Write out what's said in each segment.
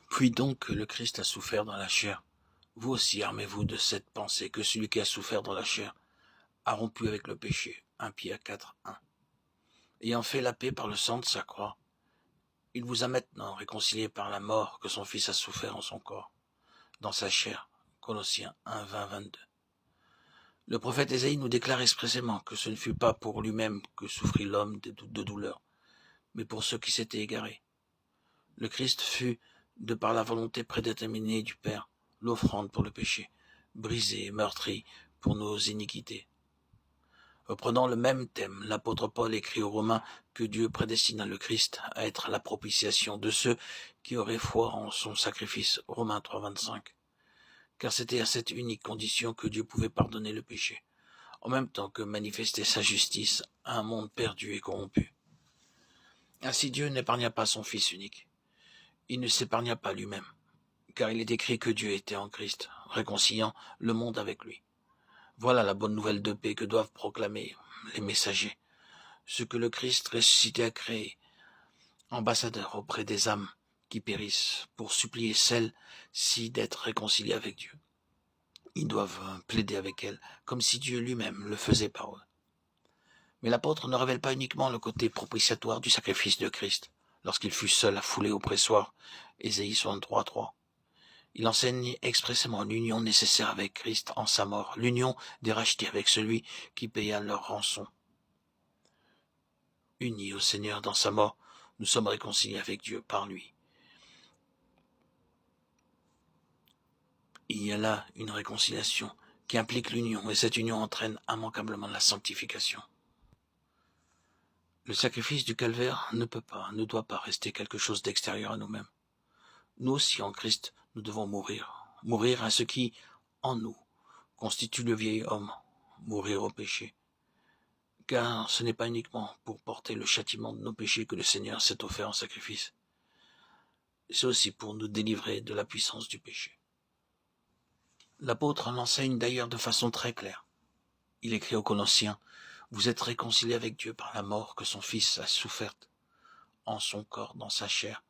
Puis donc que le Christ a souffert dans la chair, vous aussi armez-vous de cette pensée que celui qui a souffert dans la chair a rompu avec le péché. 1 Pierre 4, 1. Ayant fait la paix par le sang de sa croix, il vous a maintenant réconcilié par la mort que son Fils a souffert en son corps, dans sa chair. Colossiens 1, 20, 22. Le prophète Ésaïe nous déclare expressément que ce ne fut pas pour lui-même que souffrit l'homme de douleur, mais pour ceux qui s'étaient égarés. Le Christ fut, de par la volonté prédéterminée du Père, l'offrande pour le péché, brisé et meurtri pour nos iniquités. Reprenant le même thème, l'apôtre Paul écrit aux Romains que Dieu prédestina le Christ à être la propitiation de ceux qui auraient foi en son sacrifice. Romains 3, 25. Car c'était à cette unique condition que Dieu pouvait pardonner le péché, en même temps que manifester sa justice à un monde perdu et corrompu. Ainsi Dieu n'épargna pas son Fils unique. Il ne s'épargna pas lui-même, car il est écrit que Dieu était en Christ, réconciliant le monde avec lui. Voilà la bonne nouvelle de paix que doivent proclamer les messagers, ce que le Christ ressuscité a créé, ambassadeur auprès des âmes qui périssent, pour supplier celles-ci d'être réconciliées avec Dieu. Ils doivent plaider avec elles, comme si Dieu lui-même le faisait par eux. Mais l'apôtre ne révèle pas uniquement le côté propitiatoire du sacrifice de Christ, lorsqu'il fut seul à fouler au pressoir, Ésaïe 63, 3. Il enseigne expressément l'union nécessaire avec Christ en sa mort, l'union des rachetés avec celui qui paya leur rançon. Unis au Seigneur dans sa mort, nous sommes réconciliés avec Dieu par lui. Il y a là une réconciliation qui implique l'union, et cette union entraîne immanquablement la sanctification. Le sacrifice du calvaire ne doit pas rester quelque chose d'extérieur à nous-mêmes. Nous aussi, en Christ, nous devons mourir à ce qui, en nous, constitue le vieil homme, mourir au péché. Car ce n'est pas uniquement pour porter le châtiment de nos péchés que le Seigneur s'est offert en sacrifice. C'est aussi pour nous délivrer de la puissance du péché. L'apôtre l'enseigne d'ailleurs de façon très claire. Il écrit aux Colossiens, « Vous êtes réconciliés avec Dieu par la mort que son Fils a soufferte en son corps, dans sa chair,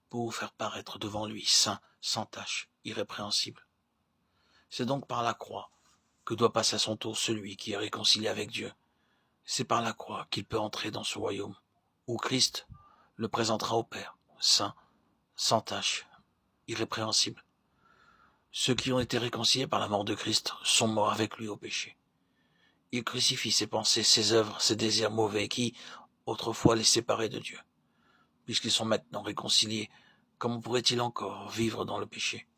pour vous faire paraître devant lui saint, sans tache, irrépréhensible. » C'est donc par la croix que doit passer à son tour celui qui est réconcilié avec Dieu. C'est par la croix qu'il peut entrer dans ce royaume, où Christ le présentera au Père, saint, sans tache, irrépréhensible. Ceux qui ont été réconciliés par la mort de Christ sont morts avec lui au péché. Il crucifie ses pensées, ses œuvres, ses désirs mauvais qui, autrefois, les séparaient de Dieu. Puisqu'ils sont maintenant réconciliés, comment pourrait-il encore vivre dans le péché ?